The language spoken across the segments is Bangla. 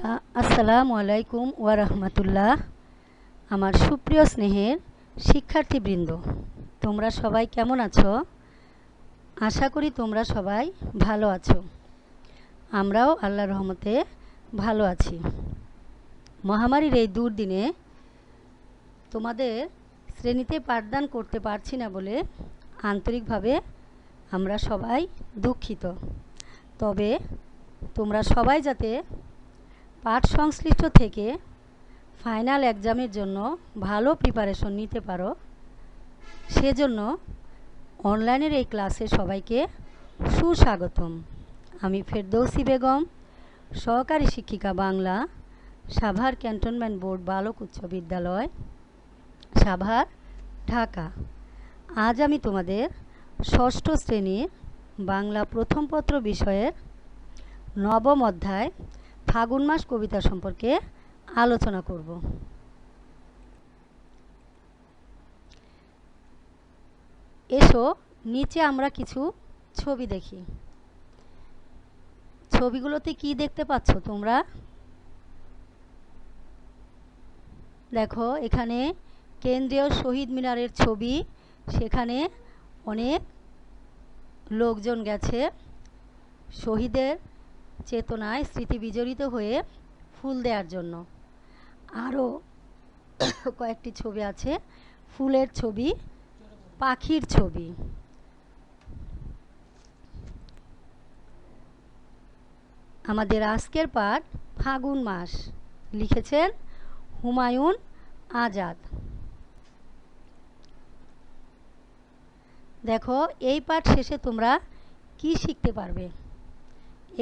আসসালামু আলাইকুম ওয়া রাহমাতুল্লাহ। আমার সুপ্রিয় স্নেহের শিক্ষার্থীবৃন্দ, তোমরা সবাই কেমন আছো? আশা করি তোমরা সবাই ভালো আছো। আমরাও আল্লাহর রহমতে ভালো আছি। মহামারীর এই দুর্দিনে তোমাদের শ্রেণীতে পাঠদান করতে পারছি না বলে আন্তরিকভাবে আমরা সবাই দুঃখিত। তবে তোমরা সবাই যাতে পাঠ সংশ্লিষ্ট থেকে ফাইনাল এক্সামের জন্য ভালো প্রিপারেশন নিতে পারো, সেজন্য অনলাইনের এই ক্লাসে সবাইকে সুস্বাগতম। আমি ফেরদৌসী বেগম, সহকারী শিক্ষিকা বাংলা, সাভার ক্যান্টনমেন্ট বোর্ড বালক উচ্চ বিদ্যালয়, সাভার, ঢাকা। আজ আমি তোমাদের ষষ্ঠ শ্রেণীর বাংলা প্রথম পত্র বিষয়ের নবম অধ্যায় ফাগুন মাস কবিতা সম্পর্কে আলোচনা করব। এসো নিচে আমরা কিছু ছবি দেখি। ছবিগুলোতে কি দেখতে পাচ্ছ তোমরা? দেখো, এখানে কেন্দ্রীয় শহীদ মিনারের ছবি। সেখানে অনেক লোকজন গেছে শহীদের চেতনায় স্মৃতি বিজড়িত হয়ে ফুল দেওয়ার জন্য। আরও কয়েকটি ছবি আছে, ফুলের ছবি, পাখির ছবি। আমাদের আজকের পাঠ ফাগুন মাস, লিখেছেন হুমায়ুন আজাদ। দেখো, এই পাঠ শেষে তোমরা কি শিখতে পারবে?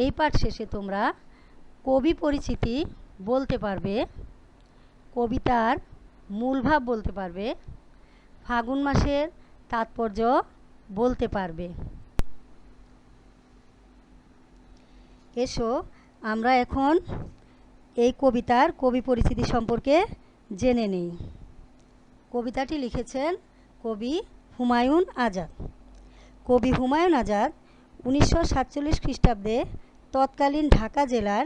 এই পাঠ শেষে তোমরা কবি পরিচিতি বলতে পারবে, কবিতার মূল ভাব বলতে পারবে, ফাগুন মাসের তাৎপর্য বলতে পারবে। এসো আমরা এখন এই কবিতার কবি পরিচিতি সম্পর্কে জেনে নেই। কবিতাটি লিখেছেন কবি হুমায়ুন আজাদ। কবি হুমায়ুন আজাদ 1947 খ্রিস্টাব্দে তৎকালীন ঢাকা জেলার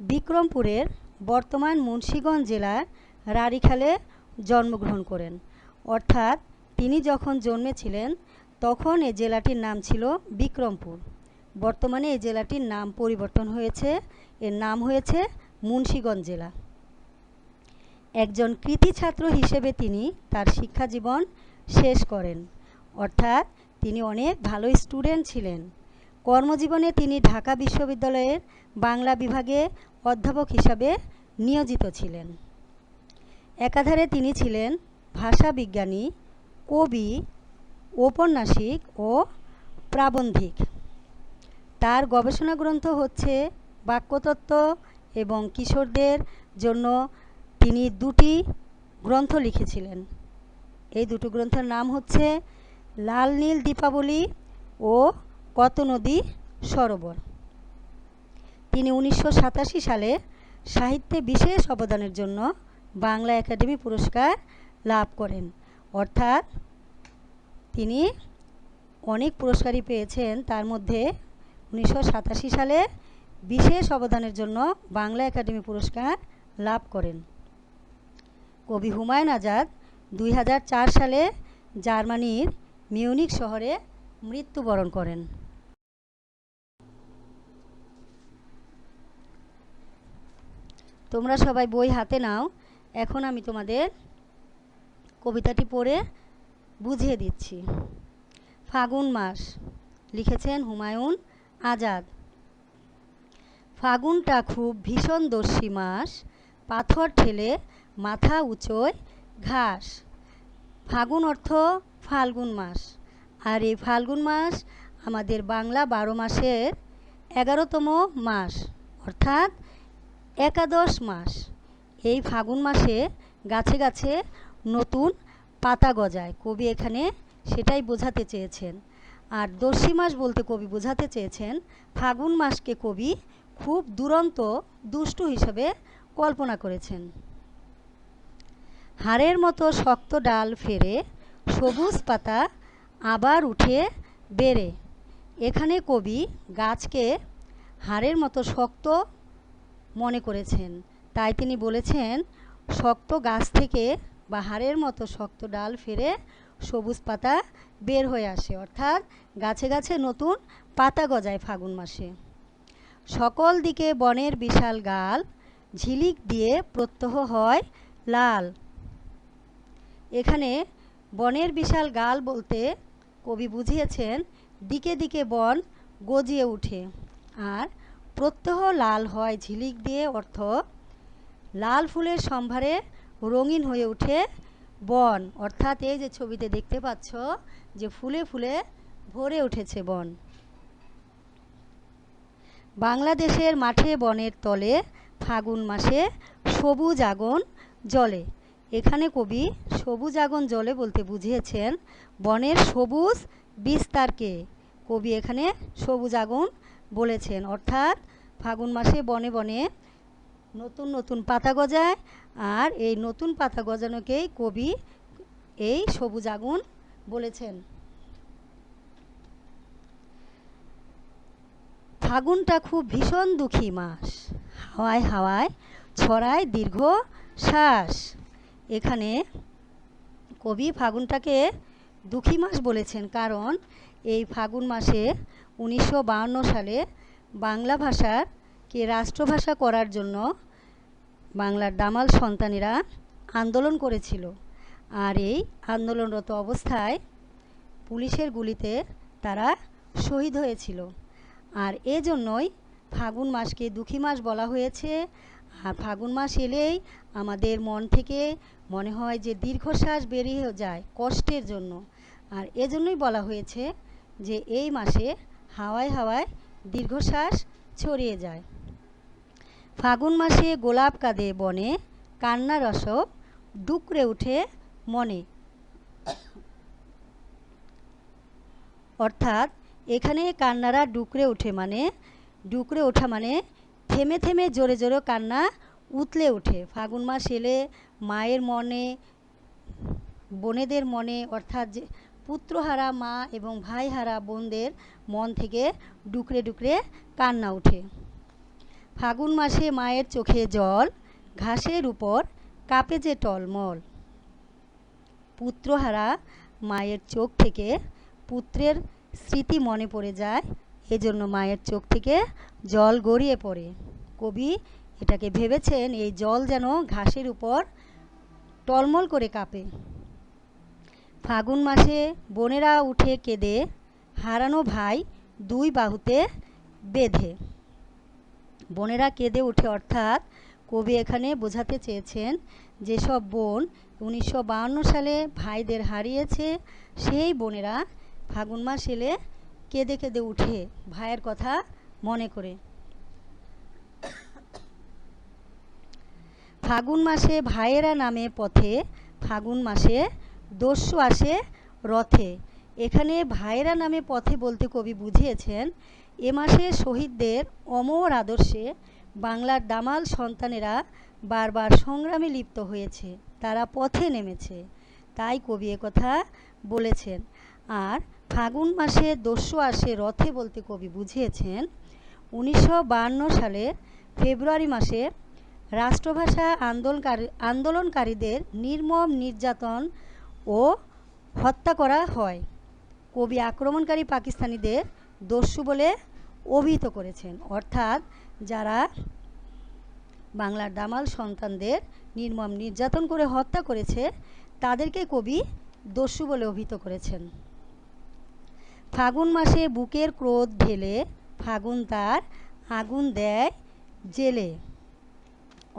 বিক্রমপুরের বর্তমান মুন্সিগঞ্জ জেলার রাড়ীখালে জন্মগ্রহণ করেন। অর্থাৎ তিনি যখন জন্মেছিলেন তখন এই জেলাটির নাম ছিল বিক্রমপুর। বর্তমানে এই জেলাটির নাম পরিবর্তন হয়েছে, এর নাম হয়েছে মুন্সিগঞ্জ জেলা। একজন কৃতী ছাত্র হিসেবে তিনি তার শিক্ষা জীবন শেষ করেন। অর্থাৎ তিনি অনেক ভালো স্টুডেন্ট ছিলেন। কর্মজীবনে তিনি ঢাকা বিশ্ববিদ্যালয়ের বাংলা বিভাগে অধ্যাপক হিসাবে নিয়োজিত ছিলেন। একাধারে তিনি ছিলেন ভাষা বিজ্ঞানী, কবি, ঔপন্যাসিক ও প্রাবন্ধিক। তার গবেষণা গ্রন্থ হচ্ছে বাক্যতত্ত্ব এবং কিশোরদের জন্য তিনি দুটি গ্রন্থ লিখেছিলেন। এই দুটো গ্রন্থের নাম হচ্ছে লাল নীল দীপাবলি ও কত নদী সরোবর। তিনি 1987 সালে সাহিত্যে বিশেষ অবদানের জন্য বাংলা একাডেমি পুরস্কার লাভ করেন। অর্থাৎ তিনি অনেক পুরস্কারই পেয়েছেন, তার মধ্যে 1987 সালে বিশেষ অবদানের জন্য বাংলা একাডেমি পুরস্কার লাভ করেন। কবি হুমায়ুন আজাদ 2004 সালে জার্মানির মিউনিখ শহরে মৃত্যুবরণ করেন। তোমরা সবাই বই হাতে নাও। এখন আমি তোমাদের কবিতাটি পড়ে বুঝিয়ে দিচ্ছি। ফাগুন মাস, লিখেছেন হুমায়ুন আজাদ। ফাগুনটা খুব ভীষণ দস্যি মাস, পাথর ঠেলে মাথা উঁচোয় ঘাস। ফাগুন অর্থ ফাল্গুন মাস, আর এই ফাল্গুন মাস আমাদের বাংলা 12 মাসের 11তম মাস, অর্থাৎ একাদশ মাস। এই ফাগুন মাসে গাছে গাছে নতুন পাতা গজায়। কবি এখানে সেটাই বোঝাতে চেয়েছেন। আর দস্যি মাস বলতে কবি বোঝাতে চেয়েছেন ফাগুন মাসকে কবি খুব দুরন্ত দুষ্টু হিসেবে কল্পনা করেছেন। হাড়ের মতো শক্ত ডাল ফেরে, সবুজ পাতা আবার উঠে বেড়ে। এখানে কবি গাছকে হাড়ের মতো শক্ত মনে করেছেন। তাই তিনি বলেছেন, শক্ত গাছ থেকে বা হাড়ের মতো শক্ত ডাল ফেরে সবুজ পাতা বের হয়ে আসে, অর্থাৎ গাছে গাছে নতুন পাতা গজায় ফাগুন মাসে। সকল দিকে বনের বিশাল গাল, ঝিলিক দিয়ে প্রত্যহ হয় লাল। এখানে বনের বিশাল গাল বলতে কবি বুঝিয়েছেন দিকে দিকে বন গজিয়ে ওঠে, আর প্রত্যহ লাল হয় ঝিলিক দিয়ে, অর্থ লাল ফুলের সম্ভারে রঙিন হয়ে ওঠে বন, অর্থাৎ এই যে ছবিতে দেখতে পাচ্ছ যে ফুলে ফুলে ভরে উঠেছে বন। বাংলাদেশের মাঠে বনের তলে ফাগুন মাসে সবুজ আগুন জ্বলে। এখানে কবি সবুজ আগুন জ্বলে বলতে বুঝিয়েছেন বনের সবুজ বিস্তারকে। কবি এখানে সবুজ আগুন বলেছেন, অর্থাৎ ফাগুন মাসে বনে বনে নতুন নতুন পাতা গজায়, আর এই নতুন পাতা গজানোকেই কবি এই সবুজ আগুন বলেছেন। ফাগুনটা খুব ভীষণ দুঃখী মাস, হাওয়ায় হাওয়ায় ছড়ায় দীর্ঘ শ্বাস। এখানে কবি ফাগুনটাকে দুঃখী মাস বলেছেন, কারণ এই ফাগুন মাসে 1952 সালে বাংলা ভাষাকে রাষ্ট্রভাষা করার জন্য বাংলার দামাল সন্তানেরা আন্দোলন করেছিল, আর এই আন্দোলনরত অবস্থায় পুলিশের গুলিতে তারা শহীদ হয়েছিল। আর এজন্যই ফাগুন মাসকে দুঃখী মাস বলা হয়েছে। আর ফাগুন মাস এলেই আমাদের মন থেকে মনে হয় যে দীর্ঘশ্বাস বেরিয়ে যায় কষ্টের জন্য, আর এজন্যই বলা হয়েছে যে এই মাসে হাওয়ায় হাওয়ায় দীর্ঘশ্বাস ছড়িয়ে যায়। ফাগুন মাসে গোলাপ কাঁদে বনে, কান্না রসব ডুকরে ওঠে মনে। অর্থাৎ এখানে কান্নারা ডুকরে ওঠে মানে ডুকরে ওঠা মানে থেমে থেমে জোরে জোরে কান্না উতলে ওঠে। ফাগুন মাস এলে মায়ের মনে, বোনেদের মনে, অর্থাৎ যে পুত্রহারা মা এবং ভাইহারা বোনদের মন থেকে ডুকরে ডুকরে কান্না ওঠে। ফাগুন মাসে মায়ের চোখে জল, ঘাসের উপর কাঁপে যে টলমল। পুত্রহারা মায়ের চোখ থেকে পুত্রের স্মৃতি মনে পড়ে যায়, এজন্য মায়ের চোখ থেকে জল গড়িয়ে পড়ে। কবি এটাকে ভেবেছেন এই জল যেন ঘাসের উপর টলমল করে কাঁপে। ফাগুন মাসে বোনেরা উঠে কেঁদে হারানো ভাই দুই বাহুতে বেঁধে। বোনেরা কেঁদে উঠে, অর্থাৎ কবি এখানে বোঝাতে চেয়েছেন যেসব বোন 1952 সালে ভাইদের হারিয়েছে সেই বোনেরা ফাগুন মাস এলে কেঁদে কেঁদে উঠে ভাইয়ের কথা মনে করে। ফাগুন মাসে ভাইয়েরা নামে পথে, ফাগুন মাসে দস্যু আসে রথে। এখানে ভাইয়েরা নামে পথে বলতে কবি বুঝিয়েছেন এ মাসে শহীদদের অমর আদর্শে বাংলার দামাল সন্তানেরা বারবার সংগ্রামে লিপ্ত হয়েছে, তারা পথে নেমেছে, তাই কবি একথা বলেছেন। আর ফাগুন মাসে দস্যু আসে রথে বলতে কবি বুঝিয়েছেন 1952 সালের ফেব্রুয়ারি মাসে রাষ্ট্রভাষা আন্দোলনকারীদের নির্মম নির্যাতন ও হত্যা করা হয়। কবি আক্রমণকারী পাকিস্তানিদের দস্যু বলে অভিহিত করেছেন, অর্থাৎ যারা বাংলার দামাল সন্তানদের নির্মম নির্যাতন করে হত্যা করেছে তাদেরকে কবি দস্যু বলে অভিহিত করেছেন। ফাগুন মাসে বুকের ক্রোধ ঢেলে ফাগুন তার আগুন দেয় জেলে।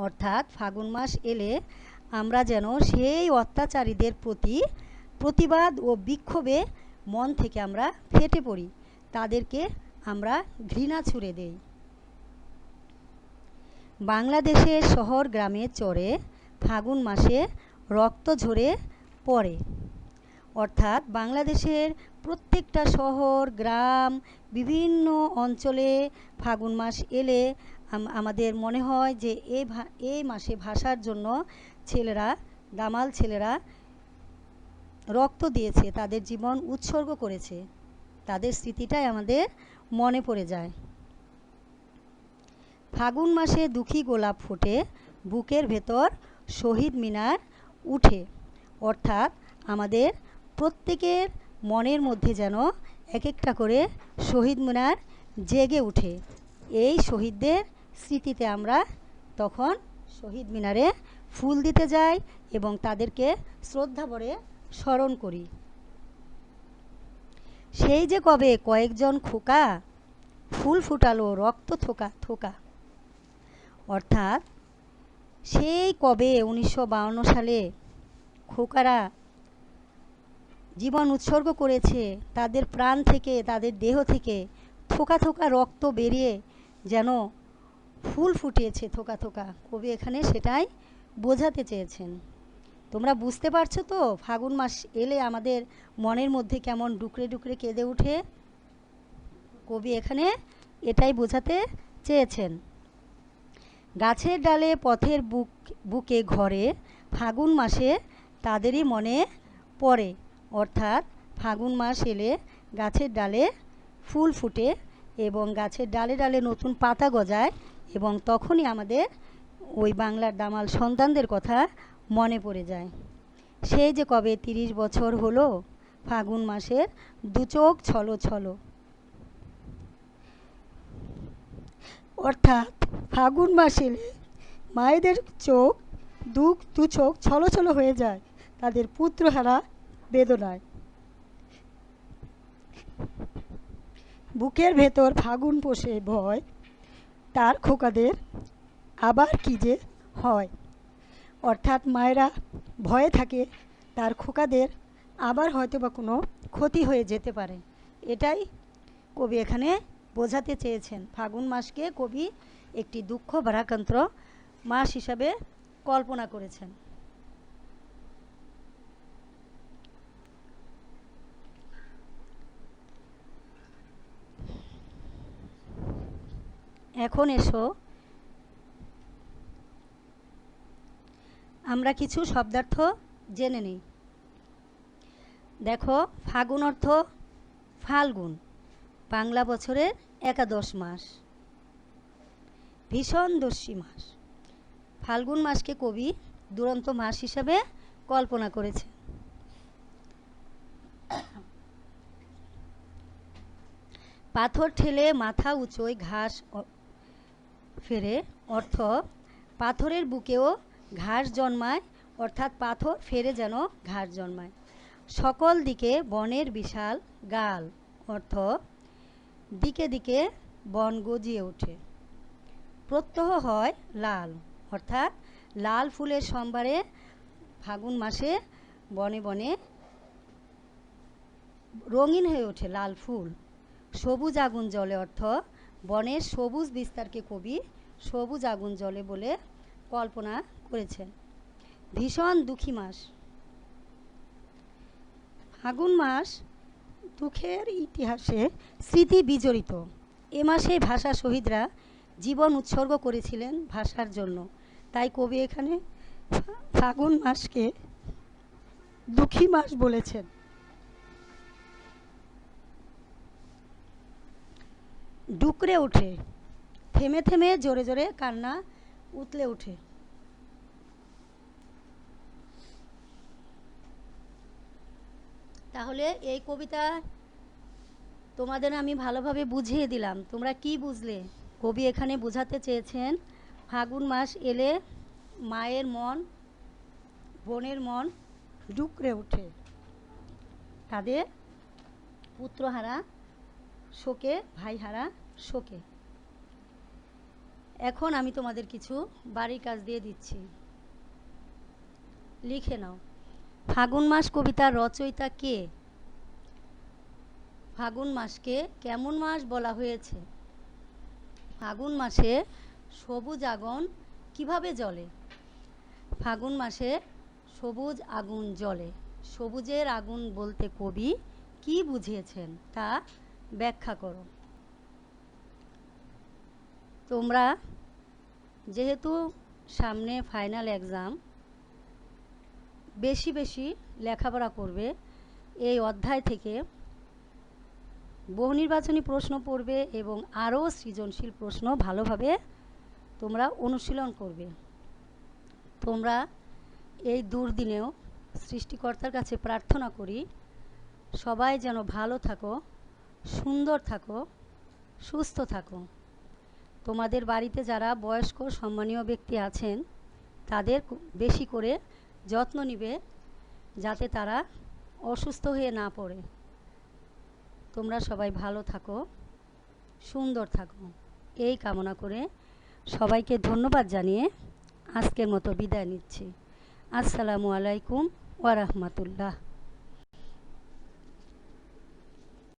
অর্থাৎ ফাগুন মাস এলে আমরা যেন সেই অত্যাচারীদের প্রতি প্রতিবাদ ও বিক্ষোভে মন থেকে আমরা ফেটে পড়ি, তাদেরকে আমরা ঘৃণা ছুড়ে দেই। বাংলাদেশের শহর গ্রামে চরে ফাগুন মাসে রক্ত ঝরে পড়ে। অর্থাৎ বাংলাদেশের প্রত্যেকটা শহর গ্রাম বিভিন্ন অঞ্চলে ফাগুন মাস এলে আমাদের মনে হয় যে এই মাসে ভাষার জন্য ছেলেরা, দামাল ছেলেরা রক্ত দিয়েছে, তাদের জীবন উৎসর্গ করেছে, তাদের স্মৃতিটাই আমাদের মনে পড়ে যায়। ফাগুন মাসে দুঃখী গোলাপ ফোটে, বুকের ভেতর শহীদ মিনার উঠে। অর্থাৎ আমাদের প্রত্যেকের মনের মধ্যে যেন এক একটা করে শহীদ মিনার জেগে উঠে। এই শহীদদের স্মৃতিতে আমরা তখন শহীদ মিনারে ফুল দিতে যাই এবং তাদেরকে শ্রদ্ধা ভরে স্মরণ করি। সেই যে কবে কয়েকজন খোকা ফুল ফুটালো রক্ত থোকা থোকা। অর্থাৎ সেই কবে 1952 সালে খোকারা জীবন উৎসর্গ করেছে, তাদের প্রাণ থেকে, তাদের দেহ থেকে থোকা থোকা রক্ত বেরিয়ে যেন ফুল ফুটিয়েছে থোকা থোকা। কবি এখানে সেটাই বোঝাতে চেয়েছেন। তোমরা বুঝতে পারছো তো ফাগুন মাস এলে আমাদের মনের মধ্যে কেমন ডুকরে ডুকরে কেঁদে ওঠে? কবি এখানে এটাই বোঝাতে চেয়েছেন। গাছের ডালে পথের বুকে ঘরে ফাগুন মাসে তাদেরই মনে পড়ে। অর্থাৎ ফাগুন মাস এলে গাছের ডালে ফুল ফুটে এবং গাছের ডালে ডালে নতুন পাতা গজায় এবং তখনই আমাদের ওই বাংলার দামাল সন্তানদের কথা মনে পড়ে যায়। সেই যে কবে 30 বছর হলো ফাগুন মাসের দু চোখ ছলো ছলো। অর্থাৎ ফাগুন মাস এলে মায়েদের চোখ দু চোখ ছলো ছলো হয়ে যায় তাদের পুত্রহারা বেদনায়। বুকের ভেতর ফাগুন পোষে ভয়, তার খোকাদের আবার কি যে হয়। অর্থাৎ মায়েরা ভয়ে থাকে তার খোকাদের আবার হয়তো বা কোনো ক্ষতি হয়ে যেতে পারে। এটাই কবি এখানে বোঝাতে চেয়েছেন। ফাগুন মাসকে কবি একটি দুঃখ ভারাক্রান্ত মাস হিসাবে কল্পনা করেছেন। এখন এসো আমরা কিছু শব্দার্থ জেনে নিই। দেখো, ফাগুন অর্থ ফাল্গুন, বাংলা বছরের 11 মাস, ভীষণ দস্যি মাস। ফাল্গুন মাসকে কবি দুরন্ত মাস হিসাবে কল্পনা করেছে। পাথর ঠেলে মাথা উঁচোয় ঘাস ফেরে, অর্থ পাথরের বুকেও ঘাস জন্মায়, অর্থাৎ পাথর ফেরে যেন ঘাস জন্মায়। সকল দিকে বনের বিশাল গাল, অর্থ দিকে দিকে বন গজিয়ে ওঠে। প্রত্যহ হয় লাল, অর্থাৎ লাল ফুলের সম্ভারে ফাগুন মাসে বনে বনে রঙিন হয়ে ওঠে লাল ফুল। সবুজ আগুন জ্বলে, অর্থ বনের সবুজ বিস্তারকে কবি সবুজ আগুন জ্বলে বলে কল্পনা করেছেন। ভীষণ দুঃখী মাস। ফাগুন মাস দুঃখের ইতিহাসে স্মৃতি বিজড়িত। এ মাসে ভাষা শহীদরা জীবন উৎসর্গ করেছিলেন ভাষার জন্য। তাই কবি এখানে ফাগুন মাসকে দুঃখী মাস বলেছেন। ডুকরে ওঠে, থেমে থেমে জোরে জোরে কান্না উতলে ওঠে। তাহলে এই কবিতা তোমাদের আমি ভালোভাবে বুঝিয়ে দিলাম। তোমরা কি বুঝলে? কবি এখানে বোঝাতে চেয়েছেন ফাগুন মাস এলে মায়ের মন, বোনের মন ডুকরে ওঠে, তাদের পুত্রহারা শোকে, ভাইহারা শোকে। এখন আমি তোমাদের কিছু বাড়ির কাজ দিয়ে দিচ্ছি, লিখে নাও। ফাগুন মাস কবিতার রচয়িতা কে? ফাগুন মাসকে কেমন মাস বলা হয়েছে? ফাগুন মাসে সবুজ আগুন কিভাবে জ্বলে? ফাগুন মাসে সবুজ আগুন জ্বলে। সবুজের আগুন বলতে কবি কি বুঝিয়েছেন তা ব্যাখ্যা করো। তোমরা যেহেতু সামনে ফাইনাল এক্সাম, বেশি বেশি লেখাপড়া করবে। এই অধ্যায় থেকে বহু নির্বাচনী প্রশ্ন পড়বে এবং আরও সৃজনশীল প্রশ্ন ভালোভাবে তোমরা অনুশীলন করবে। তোমরা এই দুর্দিনেও সৃষ্টিকর্তার কাছে প্রার্থনা করি সবাই যেন ভালো থাকো, সুন্দর থাকো, সুস্থ থাকো। তোমাদের বাড়িতে যারা বয়স্ক সম্মানীয় ব্যক্তি আছেন তাদের বেশি করে যত্ন নিবে যাতে তারা অসুস্থ হয়ে না পড়ে। তোমরা সবাই ভালো থাকো, সুন্দর থাকো, এই কামনা করে সবাইকে ধন্যবাদ জানিয়ে আজকের মতো বিদায় নিচ্ছি। আসসালামু আলাইকুম ওয়া রাহমাতুল্লাহ।